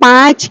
5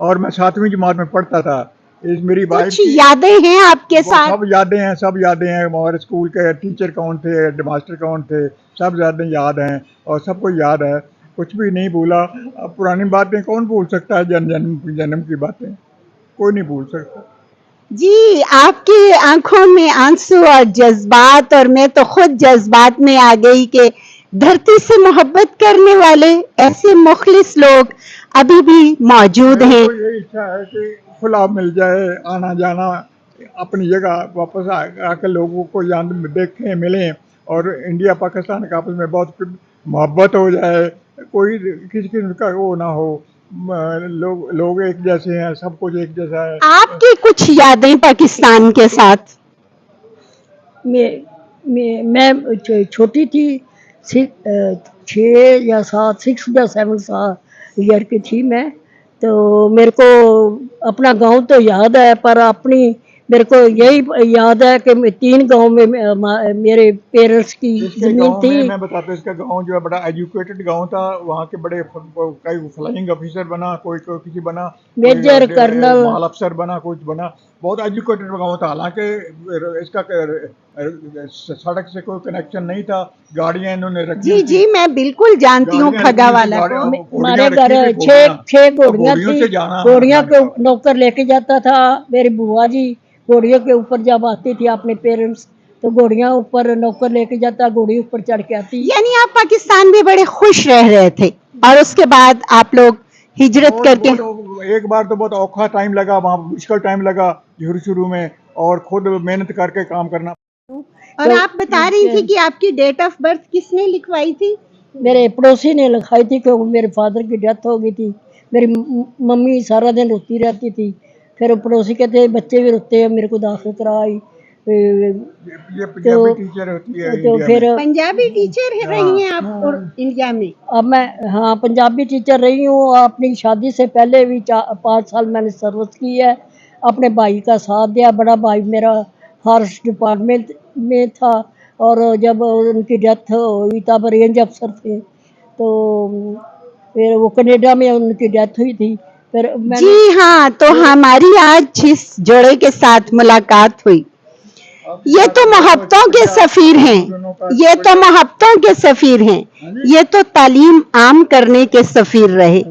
اور میں 7ویں جماعت میں پڑھتا تھا. اس میری بھائی کچھ یادیں ہیں آپ کے ساتھ؟ سب یادیں ہیں. ہمارے اسکول کے ٹیچر کون تھے, ماسٹر کون تھے, سب یادیں یاد ہیں اور سب کو یاد ہے. کچھ بھی نہیں بھولا. اب پرانی باتیں کون بھول سکتا ہے؟ جنم کی باتیں کوئی نہیں بھول سکتا. جی آپ کی آنکھوں میں آنسو اور جذبات, اور میں تو خود جذبات میں آ گئی کہ دھرتی سے محبت کرنے والے ایسے مخلص لوگ ابھی بھی موجود ہیں. میری تو یہی اچھا ہے کہ کھلا مل جائے, آنا جانا اپنی جگہ واپس آ کے لوگوں کو دیکھیں, ملیں, اور انڈیا پاکستان کے آپس میں بہت محبت ہو جائے. کوئی کسی قسم کا وہ نہ ہو. لوگ ایک جیسے ہیں, سب کچھ ایک جیسا ہے. آپ کی کچھ یادیں پاکستان کے ساتھ؟ میں چھوٹی تھی, 6 یا 7 6 یا 7 سال ایئر کی تھی میں. تو میرے کو اپنا گاؤں تو یاد ہے, پر اپنی میرے کو یہی یاد ہے کہ 3 گاؤں میں میرے پیرنٹس کی زمین تھی. میں بتاتا ہوں, اس کا گاؤں جو ہے بڑا ایجوکیٹڈ گاؤں تھا. وہاں کے بڑے کئی فلائنگ آفیسر بنا, کوئی کسی بنا, میجر کرنل, مال افسر بنا, کچھ بنا. بہت ایجوکیٹڈ گاؤں تھا. حالانکہ اس کا سڑک سے کوئی کنیکشن نہیں تھا. گاڑیاں انہوں نے رکھی. جی میں بالکل جانتی ہوں کھگا والا کو. ہمارے گھر 6 گھوڑیاں تھی. گھوڑیاں کو نوکر لے کے جاتا تھا. میری بوا جی گھوڑیوں کے اوپر جب آتی تھی اپنے پیرنٹس, تو گھوڑیاں اوپر نوکر لے کے جاتا, گھوڑی اوپر چڑھ کے آتی. یعنی آپ پاکستان میں بڑے خوش رہ رہے تھے, اور اس کے بعد آپ لوگ ہجرت کر کے. ایک بار تو بہت اوکھا ٹائم لگا, وہاں مشکل ٹائم لگا شروع میں, اور خود محنت کر کے کام کرنا. اور آپ بتا رہی تھی کہ آپ کی ڈیٹ آف برتھ کس نے لکھوائی تھی؟ میرے پڑوسی نے لکھائی تھی, کہ میرے فادر کی ڈیتھ ہو گئی تھی. میری ممی سارا دن روتی رہتی تھی. پھر پڑوسی کہتے بچے بھی روتے ہیں, میرے کو داخل کرائی. یہ پنجابی ٹیچر ہوتی ہے تو پھر پنجابی ٹیچر رہی ہیں آپ انڈیا میں؟ اب میں ہاں پنجابی ٹیچر رہی ہوں. اپنی شادی سے پہلے بھی 5 سال میں نے سروس کی ہے. اپنے بھائی کا ساتھ دیا. بڑا بھائی میرا فارسٹ ڈپارٹمنٹ میں تھا, اور جب ان کی ڈیتھ ہوئی تب رینج افسر تھے. تو پھر وہ کینیڈا میں ان کی ڈیتھ ہوئی تھی. پھر جی ہاں, تو ہماری آج جس جوڑے کے ساتھ ملاقات ہوئی, یہ تو محبتوں کے سفیر ہیں. یہ تو محبتوں کے سفیر ہیں. یہ تو تعلیم عام کرنے کے سفیر رہے.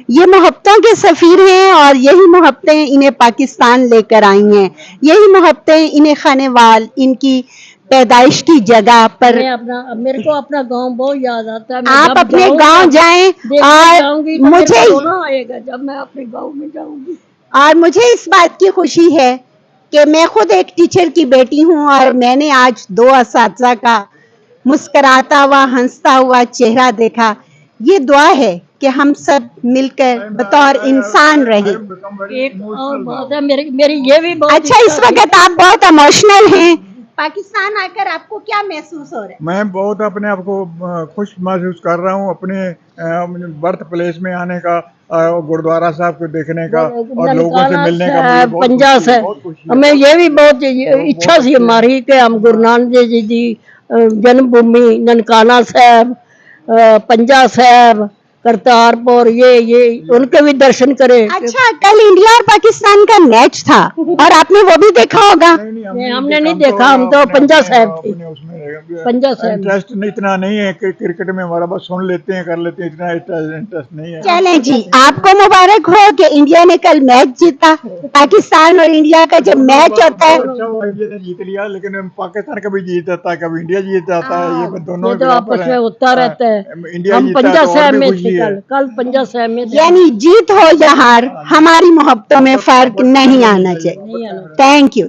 یہ محبتوں کے سفیر ہیں, اور یہی محبتیں انہیں پاکستان لے کر آئی ہیں. یہی محبتیں انہیں خانے وال, ان کی پیدائش کی جگہ پر. میرے کو اپنا گاؤں بہت یاد آتا ہے. آپ اپنے گاؤں جائیں, اور مجھے آئے گا جب میں اپنے گاؤں میں جاؤں گی. اور مجھے اس بات کی خوشی ہے کہ میں خود ایک ٹیچر کی بیٹی ہوں, اور میں نے آج 2 اساتذہ کا مسکراتا ہوا, ہنستا ہوا چہرہ دیکھا. یہ دعا ہے کہ ہم سب مل کر بطور انسان رہیں. ایک اور بات ہے میری یہ بھی بہت اچھا, اس وقت آپ بہت ایموشنل ہیں. پاکستان آ کر آپ کو کیا محسوس ہو رہا ہے؟ میں بہت اپنے آپ کو خوش محسوس کر رہا ہوں. اپنے برتھ پلیس میں آنے کا, گردوارا صاحب کو دیکھنے کا, اور لوگوں سے ملنے کا. پنجا صاحب, ہمیں یہ بھی بہت اچھا سی ہماری کہ ہم گرو نانک دیو جی کی جنم بھومی ننکانہ صاحب, پنجا صاحب, کرتارپور, یہ ان کے بھی درشن کرے. اچھا, کل انڈیا اور پاکستان کا میچ تھا, اور آپ نے وہ بھی دیکھا ہوگا. ہم نے نہیں دیکھا, ہم تو پنجا صاحب تھے. پنجا صاحب انٹرسٹ اتنا نہیں ہے کہ کرکٹ میں ہمارا, بس سن لیتے ہیں, کر لیتے ہیں, اتنا انٹرسٹ نہیں ہے. چلیں جی, آپ کو مبارک ہو کہ انڈیا نے کل میچ جیتا. پاکستان اور انڈیا کا جب میچ ہوتا ہے, انڈیا نے جیت لیا, لیکن پاکستان کبھی جیت جاتا ہے, کبھی انڈیا جیت جاتا ہے. یہ دونوں تو آپس میں ہوتا رہتا ہے. انڈیا ہم جیتا پنجا تو اور صاحب بھی میں خوشی تھے, ہے. کل پنجا صاحب میں تھے. یعنی جیت ہو یا ہار, ہماری محبتوں میں فرق نہیں آنا چاہیے. Thank you.